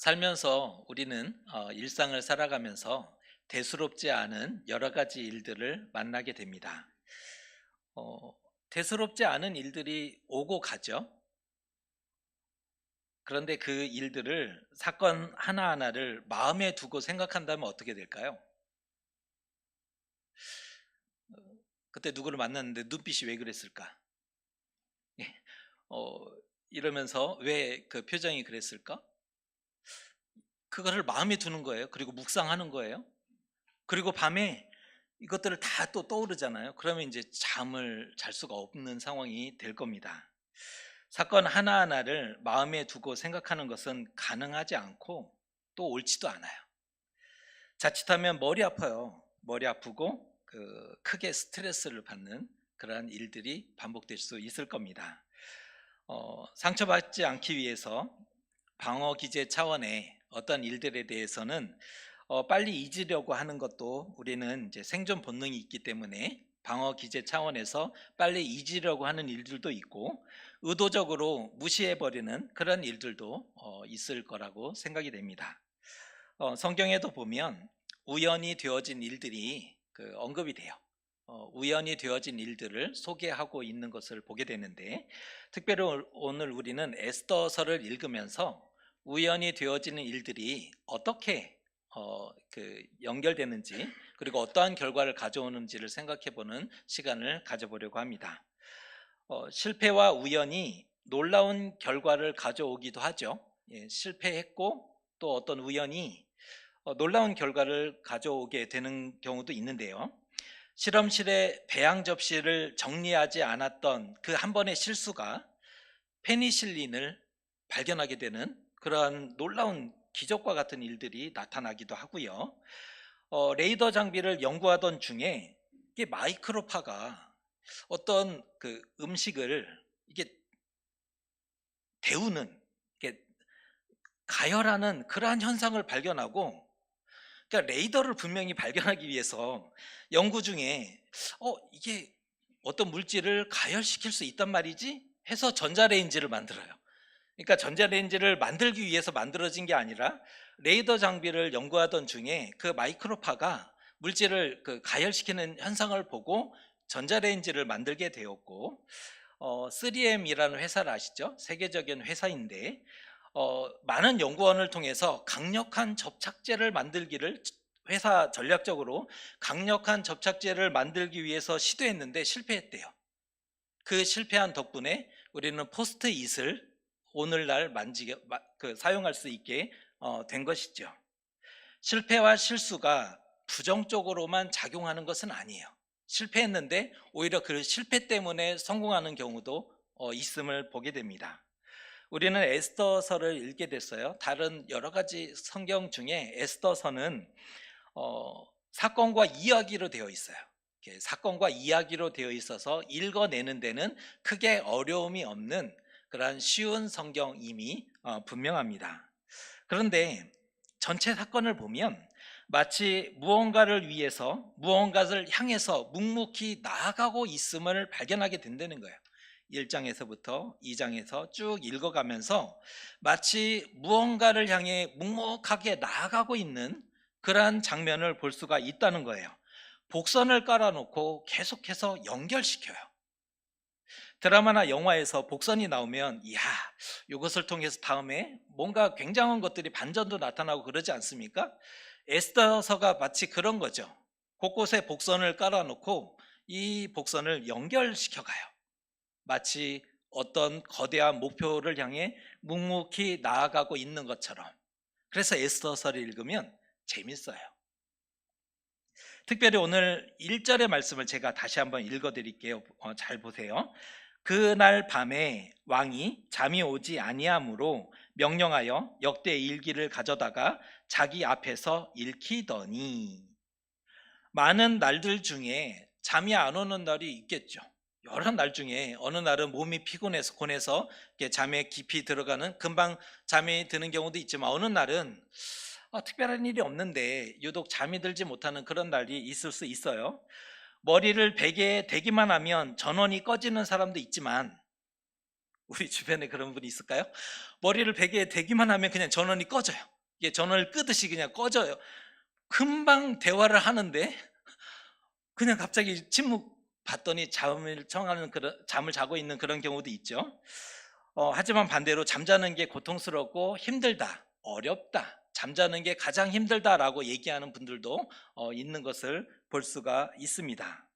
살면서 우리는 일상을 살아가면서 대수롭지 않은 여러 가지 일들을 만나게 됩니다. 어, 대수롭지 않은 일들이 오고 가죠. 그런데 그 일들을 사건 하나하나를 마음에 두고 생각한다면 어떻게 될까요? 그때 누구를 만났는데 눈빛이 왜 그랬을까? 예, 어, 이러면서 왜 그 표정이 그랬을까? 그거를 마음에 두는 거예요. 그리고 묵상하는 거예요. 그리고 밤에 이것들을 다 또 떠오르잖아요. 그러면 이제 잠을 잘 수가 없는 상황이 될 겁니다. 사건 하나하나를 마음에 두고 생각하는 것은 가능하지 않고 또 옳지도 않아요. 자칫하면 머리 아파요. 머리 아프고 크게 스트레스를 받는 그러한 일들이 반복될 수 있을 겁니다. 상처받지 않기 위해서 방어 기제 차원의 어떤 일들에 대해서는 빨리 잊으려고 하는 것도 우리는 이제 생존 본능이 있기 때문에 방어 기제 차원에서 빨리 잊으려고 하는 일들도 있고 의도적으로 무시해버리는 그런 일들도 있을 거라고 생각이 됩니다. 성경에도 보면 우연히 되어진 일들이 언급이 돼요. 우연히 되어진 일들을 소개하고 있는 것을 보게 되는데 특별히 오늘 우리는 에스더서를 읽으면서 우연히 되어지는 일들이 어떻게 연결되는지 그리고 어떠한 결과를 가져오는지를 생각해 보는 시간을 가져보려고 합니다. 실패와 우연이 놀라운 결과를 가져오기도 하죠. 예, 실패했고 또 어떤 우연이 놀라운 결과를 가져오게 되는 경우도 있는데요. 실험실에 배양 접시를 정리하지 않았던 그 한 번의 실수가 페니실린을 발견하게 되는 그러한 놀라운 기적과 같은 일들이 나타나기도 하고요. 레이더 장비를 연구하던 중에 이게 마이크로파가 어떤 음식을 이게 데우는, 이게 가열하는 그러한 현상을 발견하고, 그러니까 레이더를 분명히 발견하기 위해서 연구 중에 이게 어떤 물질을 가열시킬 수 있단 말이지 해서 전자레인지를 만들어요. 그러니까 전자레인지를 만들기 위해서 만들어진 게 아니라 레이더 장비를 연구하던 중에 그 마이크로파가 물질을 가열시키는 현상을 보고 전자레인지를 만들게 되었고, 3M이라는 회사를 아시죠? 세계적인 회사인데 많은 연구원을 통해서 강력한 접착제를 만들기를, 회사 전략적으로 강력한 접착제를 만들기 위해서 시도했는데 실패했대요. 그 실패한 덕분에 우리는 포스트잇을 오늘날 사용할 수 있게 된 것이죠. 실패와 실수가 부정적으로만 작용하는 것은 아니에요. 실패했는데 오히려 그 실패 때문에 성공하는 경우도 있음을 보게 됩니다. 우리는 에스더서를 읽게 됐어요. 다른 여러 가지 성경 중에 에스더서는 사건과 이야기로 되어 있어요. 사건과 이야기로 되어 있어서 읽어내는 데는 크게 어려움이 없는 그러한 쉬운 성경임이 분명합니다. 그런데 전체 사건을 보면 마치 무언가를 위해서, 무언가를 향해서 묵묵히 나아가고 있음을 발견하게 된다는 거예요. 1장에서부터 2장에서 쭉 읽어가면서 마치 무언가를 향해 묵묵하게 나아가고 있는 그러한 장면을 볼 수가 있다는 거예요. 복선을 깔아놓고 계속해서 연결시켜요. 드라마나 영화에서 복선이 나오면 이야, 이것을 통해서 다음에 뭔가 굉장한 것들이 반전도 나타나고 그러지 않습니까? 에스더서가 마치 그런 거죠. 곳곳에 복선을 깔아놓고 이 복선을 연결시켜가요. 마치 어떤 거대한 목표를 향해 묵묵히 나아가고 있는 것처럼. 그래서 에스더서를 읽으면 재밌어요. 특별히 오늘 1절의 말씀을 제가 다시 한번 읽어드릴게요. 잘 보세요. 그날 밤에 왕이 잠이 오지 아니하므로 명령하여 역대 일기를 가져다가 자기 앞에서 읽히더니, 많은 날들 중에 잠이 안 오는 날이 있겠죠. 여러 날 중에 어느 날은 몸이 피곤해서 곤해서 잠에 깊이 들어가는, 금방 잠이 드는 경우도 있지만 어느 날은 특별한 일이 없는데 유독 잠이 들지 못하는 그런 날이 있을 수 있어요. 머리를 베개에 대기만 하면 전원이 꺼지는 사람도 있지만 우리 주변에 그런 분이 있을까요? 머리를 베개에 대기만 하면 그냥 전원이 꺼져요. 이게 전원을 끄듯이 그냥 꺼져요. 금방 대화를 하는데 그냥 갑자기 침묵 받더니 잠을 자고 있는 그런 경우도 있죠. 하지만 반대로 잠자는 게 고통스럽고 힘들다, 어렵다, 잠자는 게 가장 힘들다라고 얘기하는 분들도 있는 것을 볼 수가 있습니다.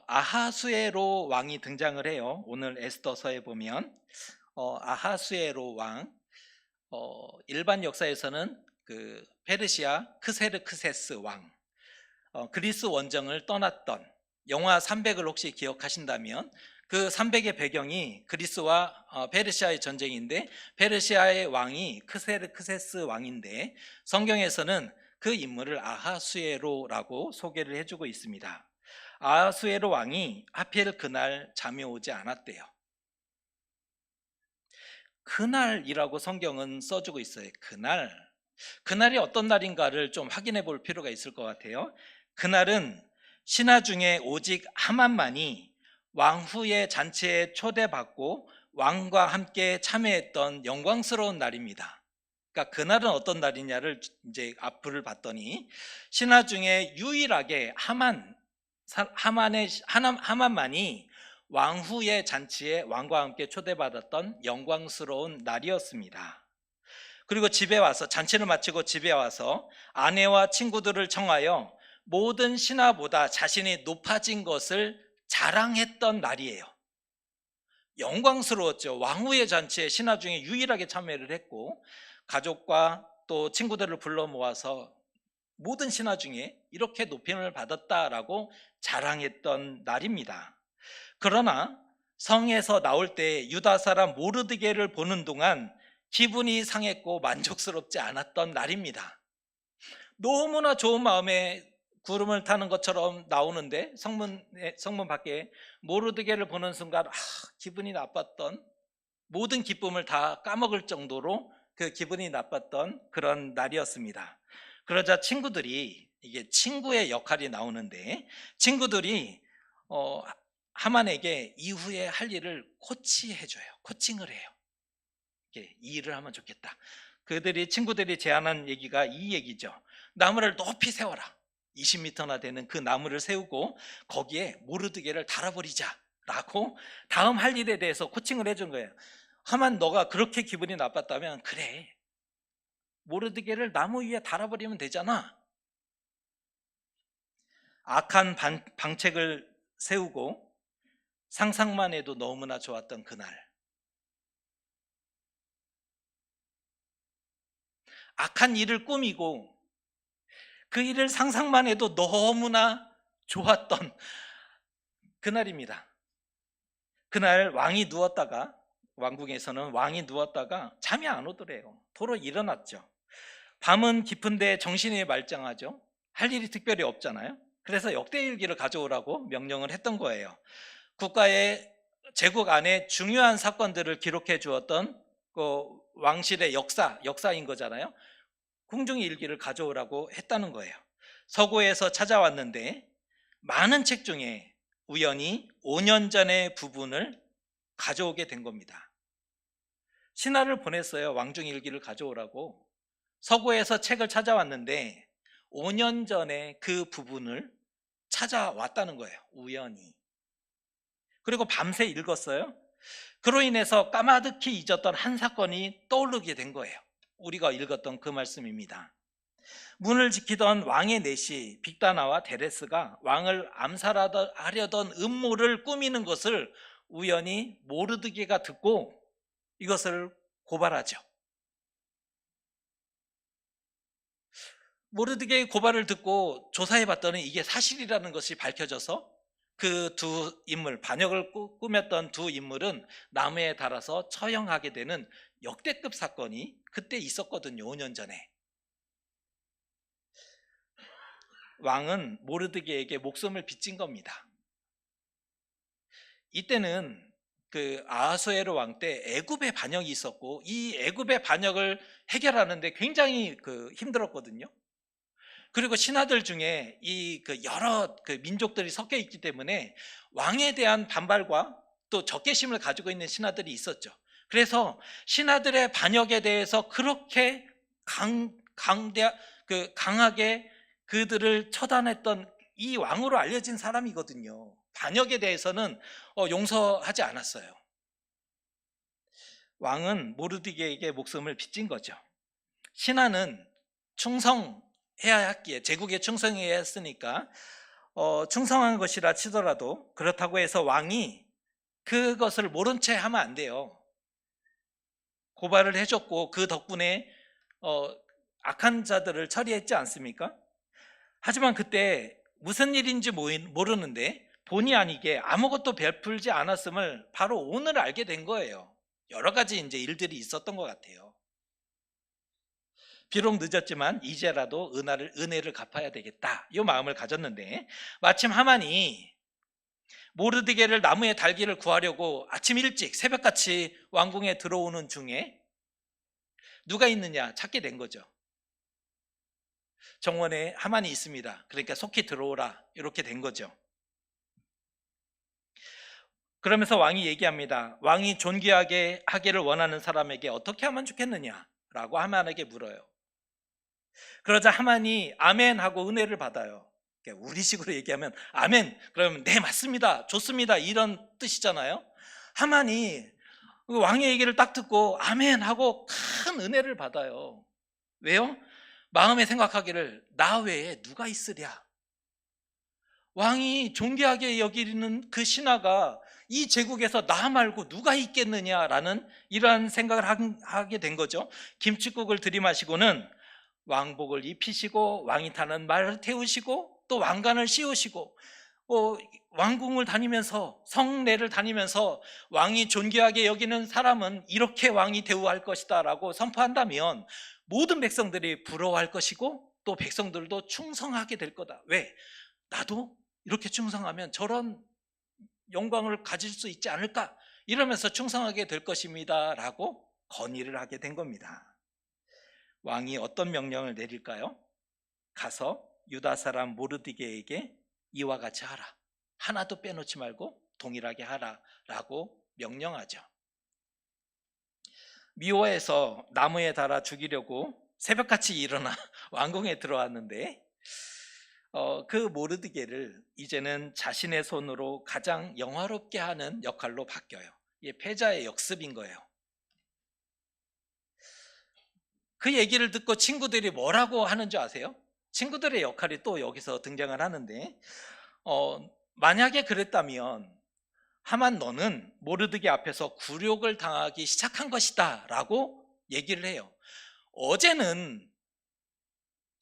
아하수에로 왕이 등장을 해요. 오늘 에스더서에 보면 아하수에로 왕, 일반 역사에서는 그 페르시아 크세르크세스 왕, 그리스 원정을 떠났던 영화 300을 혹시 기억하신다면 그 300의 배경이 그리스와 페르시아의 전쟁인데 페르시아의 왕이 크세르크세스 왕인데 성경에서는 그 인물을 아하수에로라고 소개를 해주고 있습니다. 아하수에로 왕이 하필 그날 잠이 오지 않았대요. 그날이라고 성경은 써주고 있어요. 그날이 어떤 날인가를 좀 확인해 볼 필요가 있을 것 같아요. 그날은 신하 중에 오직 하만만이 왕후의 잔치에 초대받고 왕과 함께 참여했던 영광스러운 날입니다. 그러니까 그날은 어떤 날이냐를 이제 앞을 봤더니 신하 중에 유일하게 하만만이 왕후의 잔치에 왕과 함께 초대받았던 영광스러운 날이었습니다. 그리고 잔치를 마치고 집에 와서 아내와 친구들을 청하여 모든 신하보다 자신이 높아진 것을 자랑했던 날이에요. 영광스러웠죠. 왕후의 잔치에 신하 중에 유일하게 참여를 했고 가족과 또 친구들을 불러 모아서 모든 신하 중에 이렇게 높임을 받았다라고 자랑했던 날입니다. 그러나 성에서 나올 때 유다 사람 모르드게를 보는 동안 기분이 상했고 만족스럽지 않았던 날입니다. 너무나 좋은 마음에 구름을 타는 것처럼 나오는데 성문 밖에 모르드게를 보는 순간 기분이 나빴던, 모든 기쁨을 다 까먹을 정도로 그 기분이 나빴던 그런 날이었습니다. 그러자 이게 친구의 역할이 나오는데 친구들이 하만에게 이후에 할 일을 코칭을 해요. 이 일을 하면 좋겠다. 친구들이 제안한 얘기가 이 얘기죠. 나무를 높이 세워라. 20m나 되는 그 나무를 세우고 거기에 모르드게를 달아버리자라고 다음 할 일에 대해서 코칭을 해준 거예요. 하만, 너가 그렇게 기분이 나빴다면 그래, 모르드게를 나무 위에 달아버리면 되잖아. 악한 방책을 세우고 상상만 해도 너무나 좋았던 그날, 악한 일을 꾸미고 그 일을 상상만 해도 너무나 좋았던 그날입니다. 그날 왕궁에서는 왕이 누웠다가 잠이 안 오더래요. 도로 일어났죠. 밤은 깊은데 정신이 말짱하죠. 할 일이 특별히 없잖아요. 그래서 역대일기를 가져오라고 명령을 했던 거예요. 제국 안에 중요한 사건들을 기록해 주었던 그 왕실의 역사인 거잖아요. 궁중의 일기를 가져오라고 했다는 거예요. 서고에서 찾아왔는데 많은 책 중에 우연히 5년 전의 부분을 가져오게 된 겁니다. 신하를 보냈어요. 왕중일기를 가져오라고. 서고에서 책을 찾아왔는데 5년 전에 그 부분을 찾아왔다는 거예요. 우연히. 그리고 밤새 읽었어요. 그로 인해서 까마득히 잊었던 한 사건이 떠오르게 된 거예요. 우리가 읽었던 그 말씀입니다. 문을 지키던 왕의 내시 빅다나와 데레스가 왕을 암살하려던 음모를 꾸미는 것을 우연히 모르드게가 듣고 이것을 고발하죠. 모르드게의 고발을 듣고 조사해 봤더니 이게 사실이라는 것이 밝혀져서 그 두 인물, 반역을 꾸몄던 두 인물은 나무에 달아서 처형하게 되는 역대급 사건이 그때 있었거든요. 5년 전에. 왕은 모르드게에게 목숨을 빚진 겁니다. 이때는 그 아하수에로 왕 때 애굽의 반역이 있었고 이 애굽의 반역을 해결하는데 굉장히 힘들었거든요. 그리고 신하들 중에 여러 민족들이 섞여 있기 때문에 왕에 대한 반발과 또 적개심을 가지고 있는 신하들이 있었죠. 그래서 신하들의 반역에 대해서 그렇게 강하게 그들을 처단했던 이 왕으로 알려진 사람이거든요. 반역에 대해서는 용서하지 않았어요. 왕은 모르드게에게 목숨을 빚진 거죠. 신하는 충성해야 했기에, 제국에 충성해야 했으니까 충성한 것이라 치더라도, 그렇다고 해서 왕이 그것을 모른 채 하면 안 돼요. 고발을 해줬고 그 덕분에 악한 자들을 처리했지 않습니까? 하지만 그때 무슨 일인지 모르는데 본의 아니게 아무것도 베풀지 않았음을 바로 오늘 알게 된 거예요. 여러 가지 이제 일들이 있었던 것 같아요. 비록 늦었지만 이제라도 은혜를 갚아야 되겠다, 이 마음을 가졌는데, 마침 하만이 모르드게를 나무에 달기를 구하려고 아침 일찍 새벽같이 왕궁에 들어오는 중에 누가 있느냐 찾게 된 거죠. 정원에 하만이 있습니다. 그러니까 속히 들어오라, 이렇게 된 거죠. 그러면서 왕이 얘기합니다. 왕이 존귀하게 하기를 원하는 사람에게 어떻게 하면 좋겠느냐라고 하만에게 물어요. 그러자 하만이 아멘 하고 은혜를 받아요. 우리식으로 얘기하면 아멘, 그러면 네 맞습니다, 좋습니다, 이런 뜻이잖아요. 하만이 왕의 얘기를 딱 듣고 아멘 하고 큰 은혜를 받아요. 왜요? 마음에 생각하기를 나 외에 누가 있으랴. 왕이 존귀하게 여기는 그 신하가 이 제국에서 나 말고 누가 있겠느냐라는 이러한 생각을 하게 된 거죠. 김칫국을 들이마시고는 왕복을 입히시고 왕이 타는 말을 태우시고 또 왕관을 씌우시고 왕궁을 다니면서, 성내를 다니면서 왕이 존귀하게 여기는 사람은 이렇게 왕이 대우할 것이다 라고 선포한다면 모든 백성들이 부러워할 것이고 또 백성들도 충성하게 될 거다. 왜? 나도 이렇게 충성하면 저런 영광을 가질 수 있지 않을까, 이러면서 충성하게 될 것입니다 라고 건의를 하게 된 겁니다. 왕이 어떤 명령을 내릴까요? 가서 유다 사람 모르드게에게 이와 같이 하라, 하나도 빼놓지 말고 동일하게 하라 라고 명령하죠. 미호에서 나무에 달아 죽이려고 새벽같이 일어나 왕궁에 들어왔는데 그 모르드게를 이제는 자신의 손으로 가장 영화롭게 하는 역할로 바뀌어요. 이게 패자의 역습인 거예요. 그 얘기를 듣고 친구들이 뭐라고 하는 줄 아세요? 친구들의 역할이 또 여기서 등장을 하는데 만약에 그랬다면 하만 너는 모르드게 앞에서 굴욕을 당하기 시작한 것이다 라고 얘기를 해요. 어제는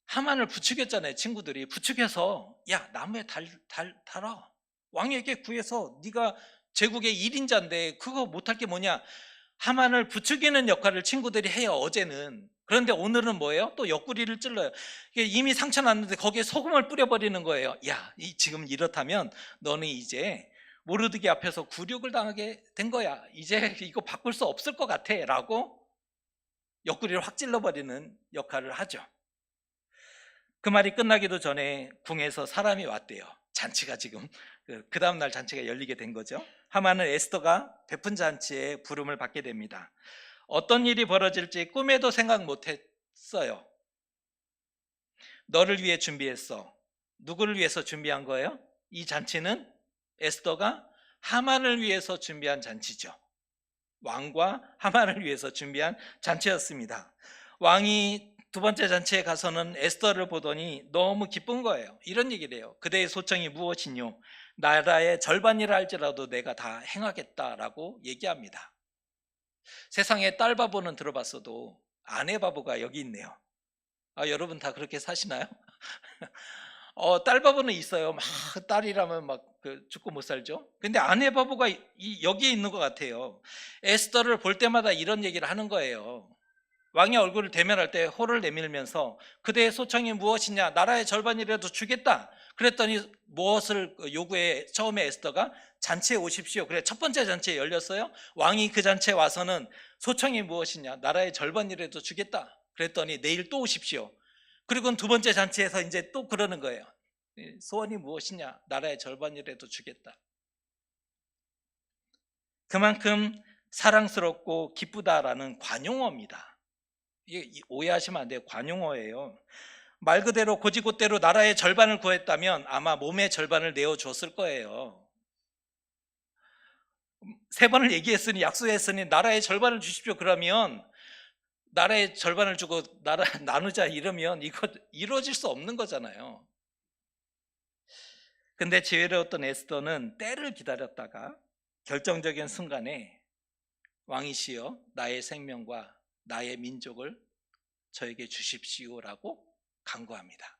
하만을 부추겼잖아요. 친구들이 부추겨서 야 나무에 달아, 왕에게 구해서 네가 제국의 1인자인데 그거 못할 게 뭐냐, 하만을 부추기는 역할을 친구들이 해요 어제는. 그런데 오늘은 뭐예요? 또 옆구리를 찔러요. 이미 상처 났는데 거기에 소금을 뿌려버리는 거예요. 야 지금 이렇다면 너는 이제 모르드게 앞에서 굴욕을 당하게 된 거야, 이제 이거 바꿀 수 없을 것 같아 라고 옆구리를 확 찔러버리는 역할을 하죠. 그 말이 끝나기도 전에 궁에서 사람이 왔대요. 잔치가 지금 그 다음날 잔치가 열리게 된 거죠. 하만은 에스더가 베푼 잔치에 부름을 받게 됩니다. 어떤 일이 벌어질지 꿈에도 생각 못했어요. 너를 위해 준비했어. 누구를 위해서 준비한 거예요? 이 잔치는 에스더가 하만을 위해서 준비한 잔치죠. 왕과 하만을 위해서 준비한 잔치였습니다. 왕이 두 번째 잔치에 가서는 에스더를 보더니 너무 기쁜 거예요. 이런 얘기를 해요. 그대의 소청이 무엇이뇨? 나라의 절반이라 할지라도 내가 다 행하겠다라고 얘기합니다. 세상에 딸 바보는 들어봤어도 아내 바보가 여기 있네요. 여러분 다 그렇게 사시나요? 딸 바보는 있어요. 막 딸이라면 막 죽고 못 살죠. 근데 아내 바보가 여기에 있는 것 같아요. 에스더를 볼 때마다 이런 얘기를 하는 거예요. 왕의 얼굴을 대면할 때 호를 내밀면서 그대의 소청이 무엇이냐, 나라의 절반이라도 주겠다. 그랬더니 무엇을 요구해? 처음에 에스더가 잔치에 오십시오. 그래, 첫 번째 잔치에 열렸어요. 왕이 그 잔치에 와서는 소청이 무엇이냐, 나라의 절반이라도 주겠다. 그랬더니 내일 또 오십시오. 그리고 두 번째 잔치에서 이제 또 그러는 거예요. 소원이 무엇이냐, 나라의 절반이라도 주겠다. 그만큼 사랑스럽고 기쁘다라는 관용어입니다. 이게 오해하시면 안 돼요. 관용어예요. 말 그대로 고지곳대로 나라의 절반을 구했다면 아마 몸의 절반을 내어줬을 거예요. 세 번을 얘기했으니, 약속했으니 나라의 절반을 주십시오 그러면, 나라의 절반을 주고 나라 나누자 이러면 이거 이루어질 수 없는 거잖아요. 근데 지혜로웠던 에스더는 때를 기다렸다가 결정적인 순간에 왕이시여 나의 생명과 나의 민족을 저에게 주십시오라고 간구합니다.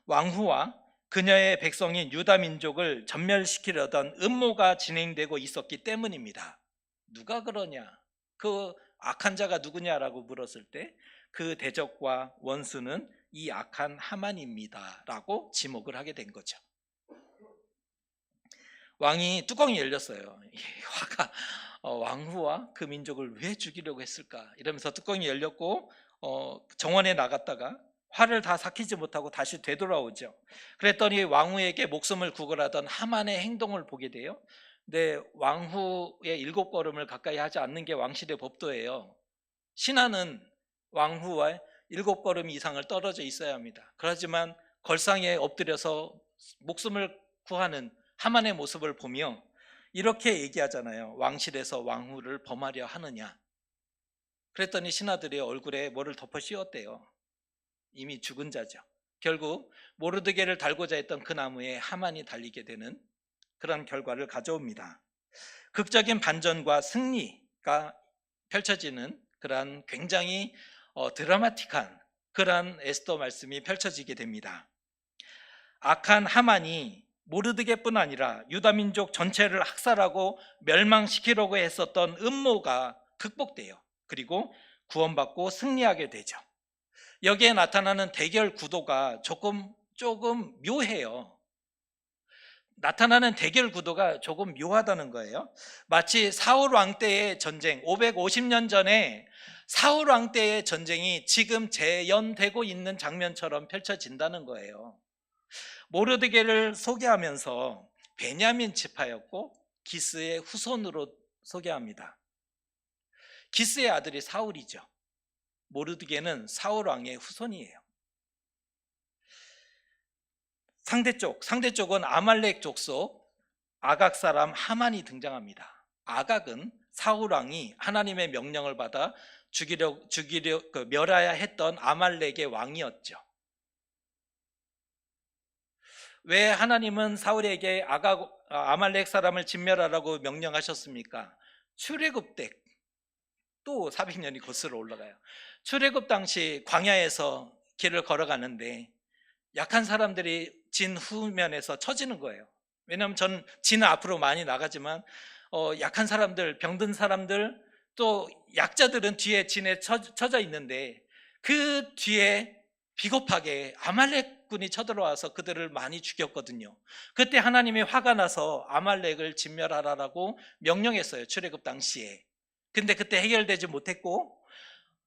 왕후와 그녀의 백성인 유다 민족을 전멸시키려던 음모가 진행되고 있었기 때문입니다. 누가 그러냐? 그 악한 자가 누구냐라고 물었을 때 그 대적과 원수는 이 악한 하만입니다 라고 지목을 하게 된 거죠. 왕이 뚜껑이 열렸어요. 화가 왕후와 그 민족을 왜 죽이려고 했을까 이러면서 뚜껑이 열렸고 정원에 나갔다가 화를 다 삭히지 못하고 다시 되돌아오죠. 그랬더니 왕후에게 목숨을 구걸하던 하만의 행동을 보게 돼요. 근데 왕후의 7걸음을 가까이 하지 않는 게 왕실의 법도예요. 신하는 왕후와 7걸음 이상을 떨어져 있어야 합니다. 그렇지만 걸상에 엎드려서 목숨을 구하는 하만의 모습을 보며 이렇게 얘기하잖아요. 왕실에서 왕후를 범하려 하느냐. 그랬더니 신하들이 얼굴에 뭐를 덮어 씌웠대요. 이미 죽은 자죠. 결국 모르드게를 달고자 했던 그 나무에 하만이 달리게 되는 그런 결과를 가져옵니다. 극적인 반전과 승리가 펼쳐지는 그런 굉장히 드라마틱한 그런 에스더 말씀이 펼쳐지게 됩니다. 악한 하만이 모르드게뿐 아니라 유다 민족 전체를 학살하고 멸망시키려고 했었던 음모가 극복돼요. 그리고 구원받고 승리하게 되죠. 여기에 나타나는 대결 구도가 조금 묘해요. 나타나는 대결 구도가 조금 묘하다는 거예요. 마치 사울 왕 때의 전쟁, 550년 전에 사울 왕 때의 전쟁이 지금 재연되고 있는 장면처럼 펼쳐진다는 거예요. 모르드게를 소개하면서 베냐민 지파였고 기스의 후손으로 소개합니다. 기스의 아들이 사울이죠. 모르드게는 사울 왕의 후손이에요. 상대쪽은 아말렉 족속 아각 사람 하만이 등장합니다. 아각은 사울 왕이 하나님의 명령을 받아 멸해야 했던 아말렉의 왕이었죠. 왜 하나님은 사울에게 아말렉 사람을 진멸하라고 명령하셨습니까? 출애굽 때 또 400년이 거슬러 올라가요. 출애굽 당시 광야에서 길을 걸어가는데 약한 사람들이 진 후면에서 처지는 거예요. 왜냐하면 전 진은 앞으로 많이 나가지만 약한 사람들, 병든 사람들, 또 약자들은 뒤에 진에 처져 있는데 그 뒤에 비겁하게 아말렉군이 쳐들어와서 그들을 많이 죽였거든요. 그때 하나님이 화가 나서 아말렉을 진멸하라라고 명령했어요. 출애굽 당시에. 근데 그때 해결되지 못했고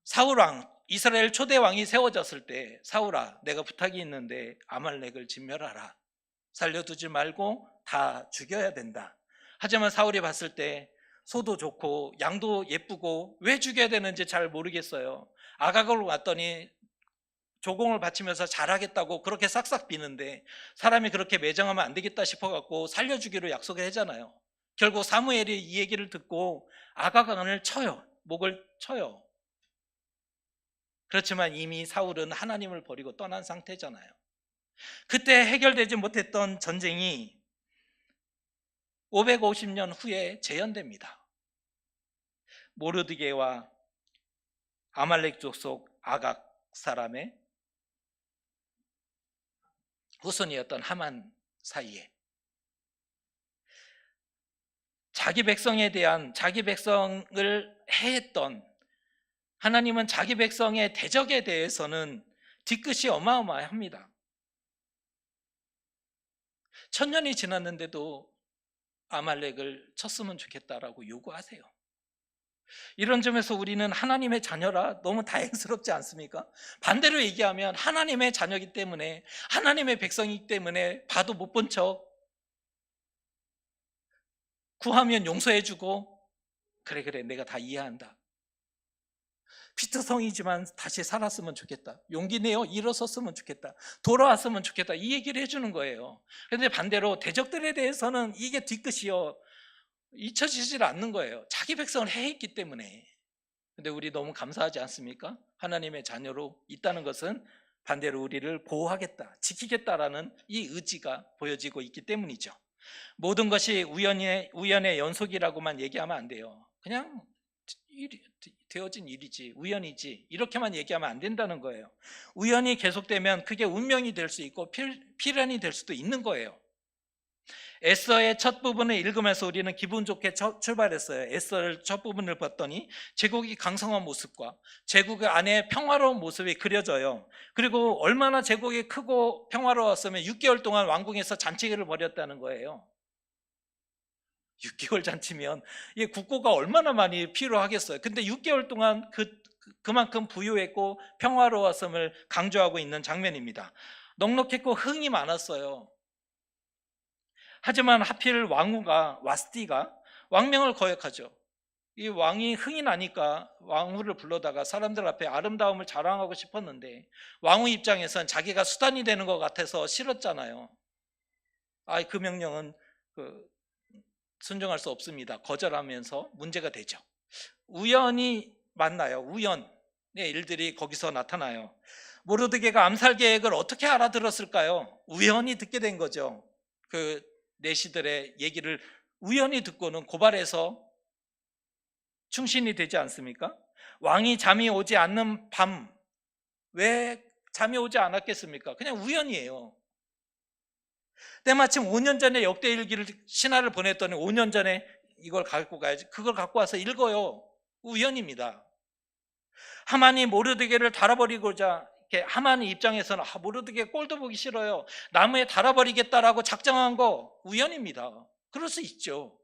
사울왕, 이스라엘 초대 왕이 세워졌을 때 사울아 내가 부탁이 있는데 아말렉을 진멸하라. 살려두지 말고 다 죽여야 된다. 하지만 사울이 봤을 때 소도 좋고 양도 예쁘고 왜 죽여야 되는지 잘 모르겠어요. 아각을 왔더니 조공을 바치면서 잘하겠다고 그렇게 싹싹 비는데 사람이 그렇게 매정하면 안 되겠다 싶어갖고 살려주기로 약속을 했잖아요. 결국 사무엘이 이 얘기를 듣고 아가강을 쳐요. 목을 쳐요. 그렇지만 이미 사울은 하나님을 버리고 떠난 상태잖아요. 그때 해결되지 못했던 전쟁이 550년 후에 재연됩니다. 모르드게와 아말렉 족속 아각 사람의 후손이었던 하만 사이에 자기 백성을 해했던 하나님은 자기 백성의 대적에 대해서는 뒤끝이 어마어마합니다. 1000년이 지났는데도 아말렉을 쳤으면 좋겠다라고 요구하세요. 이런 점에서 우리는 하나님의 자녀라 너무 다행스럽지 않습니까? 반대로 얘기하면 하나님의 자녀이기 때문에, 하나님의 백성이기 때문에 봐도 못 본 척 구하면 용서해주고, 그래 내가 다 이해한다. 피트성이지만 다시 살았으면 좋겠다. 용기 내어 일어섰으면 좋겠다. 돌아왔으면 좋겠다. 이 얘기를 해주는 거예요. 그런데 반대로 대적들에 대해서는 이게 뒤끝이요, 잊혀지질 않는 거예요. 자기 백성을 해했기 때문에. 근데 우리 너무 감사하지 않습니까? 하나님의 자녀로 있다는 것은 반대로 우리를 보호하겠다, 지키겠다라는 이 의지가 보여지고 있기 때문이죠. 모든 것이 우연의 연속이라고만 얘기하면 안 돼요. 그냥 되어진 일이지, 우연이지, 이렇게만 얘기하면 안 된다는 거예요. 우연이 계속되면 그게 운명이 될 수 있고 필연이 될 수도 있는 거예요. 에스더의 첫 부분을 읽으면서 우리는 기분 좋게 출발했어요. 에스더의 첫 부분을 봤더니 제국이 강성한 모습과 제국 안에 평화로운 모습이 그려져요. 그리고 얼마나 제국이 크고 평화로웠으면 6개월 동안 왕궁에서 잔치를 벌였다는 거예요. 6개월 잔치면 이 국고가 얼마나 많이 필요하겠어요. 근데 6개월 동안 그만큼 부유했고 평화로웠음을 강조하고 있는 장면입니다. 넉넉했고 흥이 많았어요. 하지만 하필 왕후가 와스티가 왕명을 거역하죠. 이 왕이 흥이 나니까 왕후를 불러다가 사람들 앞에 아름다움을 자랑하고 싶었는데 왕후 입장에선 자기가 수단이 되는 것 같아서 싫었잖아요. 그 명령은 순종할 수 없습니다. 거절하면서 문제가 되죠. 우연이 맞나요? 우연의 일들이 거기서 나타나요. 모르드게가 암살 계획을 어떻게 알아들었을까요? 우연히 듣게 된 거죠. 그 내시들의 얘기를 우연히 듣고는 고발해서 충신이 되지 않습니까? 왕이 잠이 오지 않는 밤, 왜 잠이 오지 않았겠습니까? 그냥 우연이에요. 때마침 5년 전에 역대일기를 신하를 보냈더니 5년 전에 이걸 갖고 가야지, 그걸 갖고 와서 읽어요. 우연입니다. 하만이 모르드게를 달아버리고자, 하만의 입장에서는 모르드게 꼴도 보기 싫어요, 나무에 달아버리겠다라고 작정한 거 우연입니다. 그럴 수 있죠.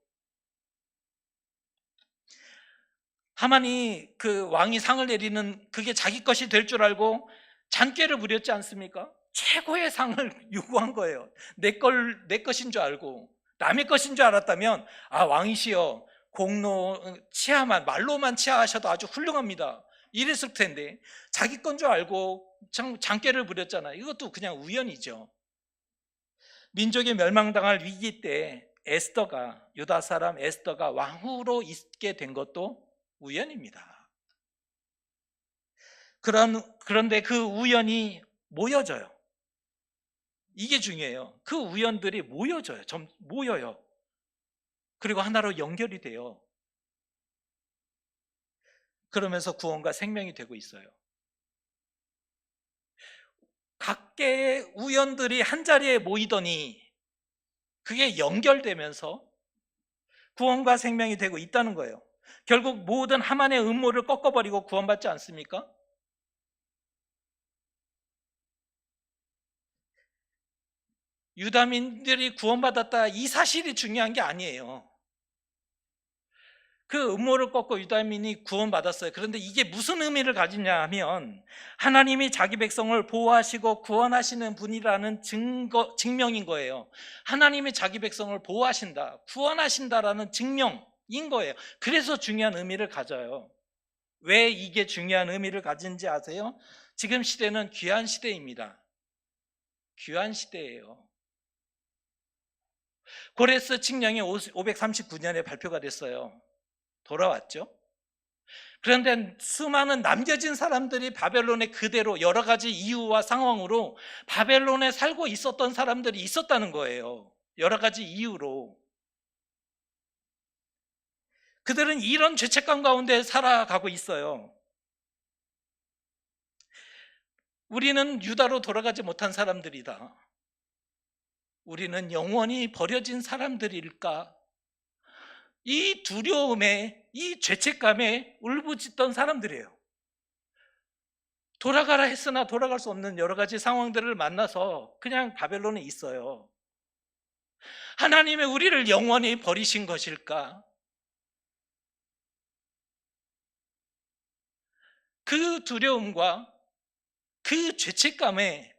하만이 그 왕이 상을 내리는 그게 자기 것이 될 줄 알고 잔꾀를 부렸지 않습니까? 최고의 상을 요구한 거예요. 내 것인 줄 알고. 남의 것인 줄 알았다면 왕이시여, 공로 치하만, 말로만 치하하셔도 아주 훌륭합니다, 이랬을 텐데 자기 건 줄 알고 잔꾀를 부렸잖아요. 이것도 그냥 우연이죠. 민족이 멸망당할 위기 때 유다 사람 에스더가 왕후로 있게 된 것도 우연입니다. 그런데 그 우연이 모여져요. 이게 중요해요. 그 우연들이 모여져요. 모여요. 그리고 하나로 연결이 돼요. 그러면서 구원과 생명이 되고 있어요. 각계의 우연들이 한자리에 모이더니 그게 연결되면서 구원과 생명이 되고 있다는 거예요. 결국 모든 하만의 음모를 꺾어버리고 구원받지 않습니까? 유다민들이 구원받았다, 이 사실이 중요한 게 아니에요. 그 음모를 꺾고 유다민이 구원받았어요. 그런데 이게 무슨 의미를 가지냐 하면 하나님이 자기 백성을 보호하시고 구원하시는 분이라는 증명인 거예요. 하나님이 자기 백성을 보호하신다, 구원하신다라는 증명인 거예요. 그래서 중요한 의미를 가져요. 왜 이게 중요한 의미를 가진지 아세요? 지금 시대는 귀한 시대입니다. 귀한 시대예요. 고레스 칙령이 539년에 발표가 됐어요. 돌아왔죠. 그런데 수많은 남겨진 사람들이 바벨론에 그대로 여러 가지 이유와 상황으로 바벨론에 살고 있었던 사람들이 있었다는 거예요. 여러 가지 이유로. 그들은 이런 죄책감 가운데 살아가고 있어요. 우리는 유다로 돌아가지 못한 사람들이다. 우리는 영원히 버려진 사람들일까? 이 두려움에, 이 죄책감에 울부짖던 사람들이에요. 돌아가라 했으나 돌아갈 수 없는 여러 가지 상황들을 만나서 그냥 바벨론에 있어요. 하나님의 우리를 영원히 버리신 것일까? 그 두려움과 그 죄책감에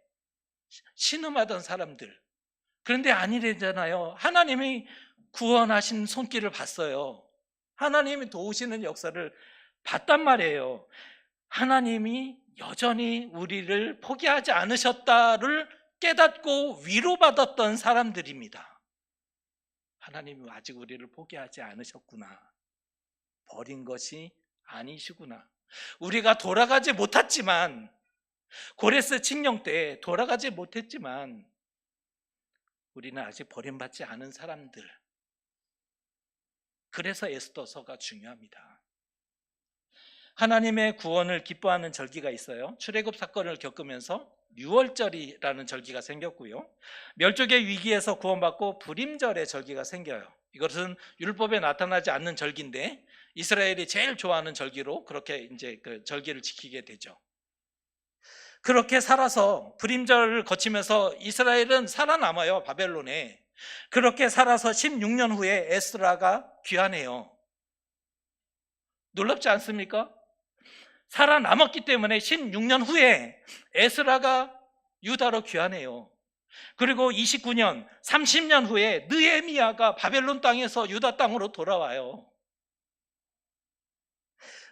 신음하던 사람들. 그런데 아니래잖아요. 하나님이 구원하신 손길을 봤어요. 하나님이 도우시는 역사를 봤단 말이에요. 하나님이 여전히 우리를 포기하지 않으셨다를 깨닫고 위로받았던 사람들입니다. 하나님이 아직 우리를 포기하지 않으셨구나. 버린 것이 아니시구나. 우리가 돌아가지 못했지만, 고레스 칙령 때 돌아가지 못했지만 우리는 아직 버림받지 않은 사람들. 그래서 에스더서가 중요합니다. 하나님의 구원을 기뻐하는 절기가 있어요. 출애굽 사건을 겪으면서 유월절이라는 절기가 생겼고요. 멸족의 위기에서 구원받고 불임절의 절기가 생겨요. 이것은 율법에 나타나지 않는 절기인데 이스라엘이 제일 좋아하는 절기로 그렇게 이제 그 절기를 지키게 되죠. 그렇게 살아서 불임절을 거치면서 이스라엘은 살아남아요, 바벨론에. 그렇게 살아서 16년 후에 에스라가 귀환해요. 놀랍지 않습니까? 살아남았기 때문에 16년 후에 에스라가 유다로 귀환해요. 그리고 29년, 30년 후에 느헤미야가 바벨론 땅에서 유다 땅으로 돌아와요.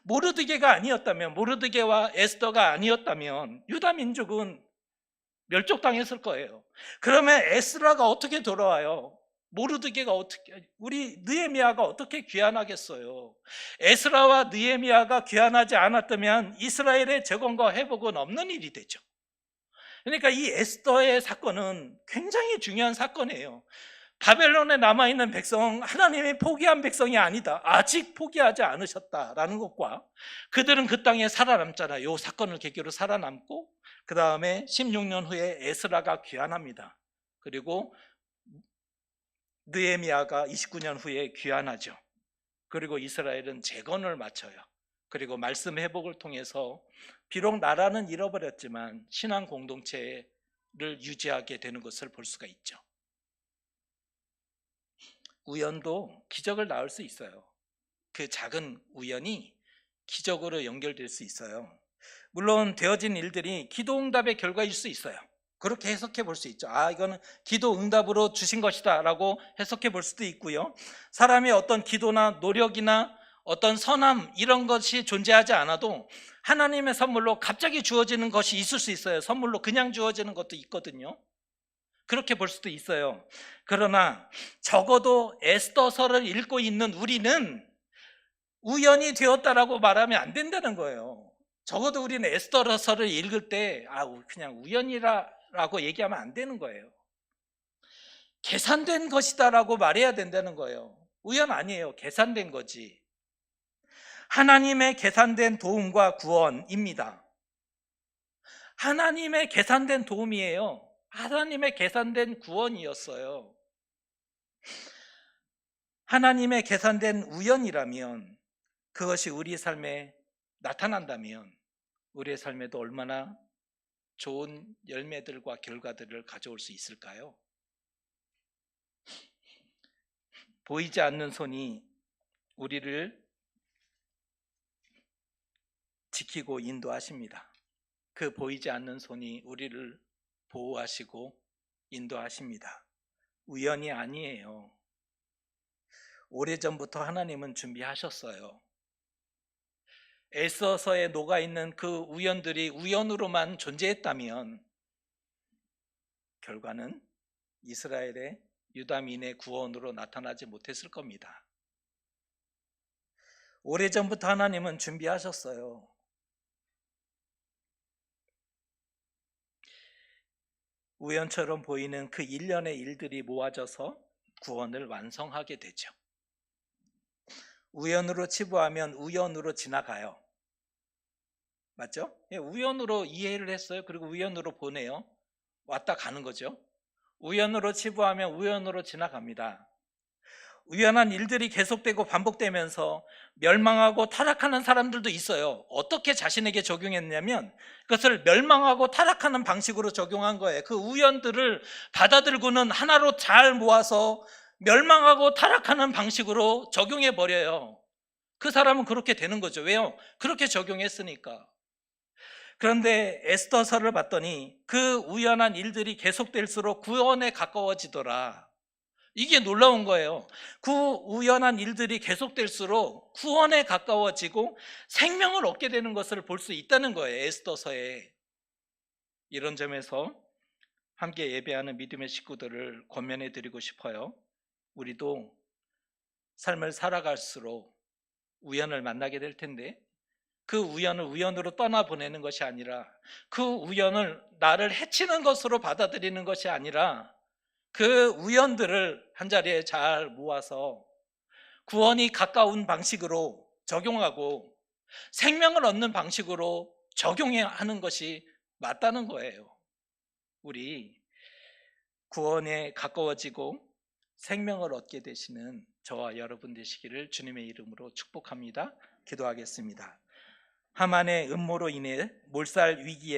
모르드게가 아니었다면, 모르드게와 에스더가 아니었다면 유다 민족은 멸족당했을 거예요. 그러면 에스라가 어떻게 돌아와요? 모르드게가 어떻게, 우리 느헤미야가 어떻게 귀환하겠어요? 에스라와 느헤미야가 귀환하지 않았다면 이스라엘의 재건과 회복은 없는 일이 되죠. 그러니까 이 에스더의 사건은 굉장히 중요한 사건이에요. 바벨론에 남아있는 백성, 하나님이 포기한 백성이 아니다, 아직 포기하지 않으셨다라는 것과 그들은 그 땅에 살아남잖아요. 이 사건을 계기로 살아남고 그 다음에 16년 후에 에스라가 귀환합니다. 그리고 느헤미야가 29년 후에 귀환하죠. 그리고 이스라엘은 재건을 마쳐요. 그리고 말씀 회복을 통해서 비록 나라는 잃어버렸지만 신앙 공동체를 유지하게 되는 것을 볼 수가 있죠. 우연도 기적을 낳을 수 있어요. 그 작은 우연이 기적으로 연결될 수 있어요. 물론 되어진 일들이 기도 응답의 결과일 수 있어요. 그렇게 해석해 볼 수 있죠. 아, 이거는 기도 응답으로 주신 것이다 라고 해석해 볼 수도 있고요. 사람의 어떤 기도나 노력이나 어떤 선함 이런 것이 존재하지 않아도 하나님의 선물로 갑자기 주어지는 것이 있을 수 있어요. 선물로 그냥 주어지는 것도 있거든요. 그렇게 볼 수도 있어요. 그러나 적어도 에스더서를 읽고 있는 우리는 우연이 되었다라고 말하면 안 된다는 거예요. 적어도 우리는 에스더서를 읽을 때 그냥 우연이라고 얘기하면 안 되는 거예요. 계산된 것이다라고 말해야 된다는 거예요. 우연 아니에요. 계산된 거지. 하나님의 계산된 도움과 구원입니다. 하나님의 계산된 도움이에요. 하나님의 계산된 구원이었어요. 하나님의 계산된 우연이라면, 그것이 우리 삶에 나타난다면 우리의 삶에도 얼마나 좋은 열매들과 결과들을 가져올 수 있을까요? 보이지 않는 손이 우리를 지키고 인도하십니다. 그 보이지 않는 손이 우리를 보호하시고 인도하십니다. 우연이 아니에요. 오래전부터 하나님은 준비하셨어요. 에스더서에 녹아있는 그 우연들이 우연으로만 존재했다면 결과는 이스라엘의 유다민의 구원으로 나타나지 못했을 겁니다. 오래전부터 하나님은 준비하셨어요. 우연처럼 보이는 그 일련의 일들이 모아져서 구원을 완성하게 되죠. 우연으로 치부하면 우연으로 지나가요. 맞죠? 우연으로 이해를 했어요. 그리고 우연으로 보내요. 왔다 가는 거죠. 우연으로 치부하면 우연으로 지나갑니다. 우연한 일들이 계속되고 반복되면서 멸망하고 타락하는 사람들도 있어요. 어떻게 자신에게 적용했냐면 그것을 멸망하고 타락하는 방식으로 적용한 거예요. 그 우연들을 받아들고는 하나로 잘 모아서 멸망하고 타락하는 방식으로 적용해 버려요. 그 사람은 그렇게 되는 거죠. 왜요? 그렇게 적용했으니까. 그런데 에스더서를 봤더니 그 우연한 일들이 계속될수록 구원에 가까워지더라. 이게 놀라운 거예요. 그 우연한 일들이 계속될수록 구원에 가까워지고 생명을 얻게 되는 것을 볼 수 있다는 거예요. 에스더서에. 이런 점에서 함께 예배하는 믿음의 식구들을 권면해 드리고 싶어요. 우리도 삶을 살아갈수록 우연을 만나게 될 텐데, 그 우연을 우연으로 떠나보내는 것이 아니라, 그 우연을 나를 해치는 것으로 받아들이는 것이 아니라, 그 우연들을 한자리에 잘 모아서 구원이 가까운 방식으로 적용하고 생명을 얻는 방식으로 적용해야 하는 것이 맞다는 거예요. 우리 구원에 가까워지고 생명을 얻게 되시는 저와 여러분 되시기를 주님의 이름으로 축복합니다. 기도하겠습니다. 하만의 음모로 인해 몰살 위기에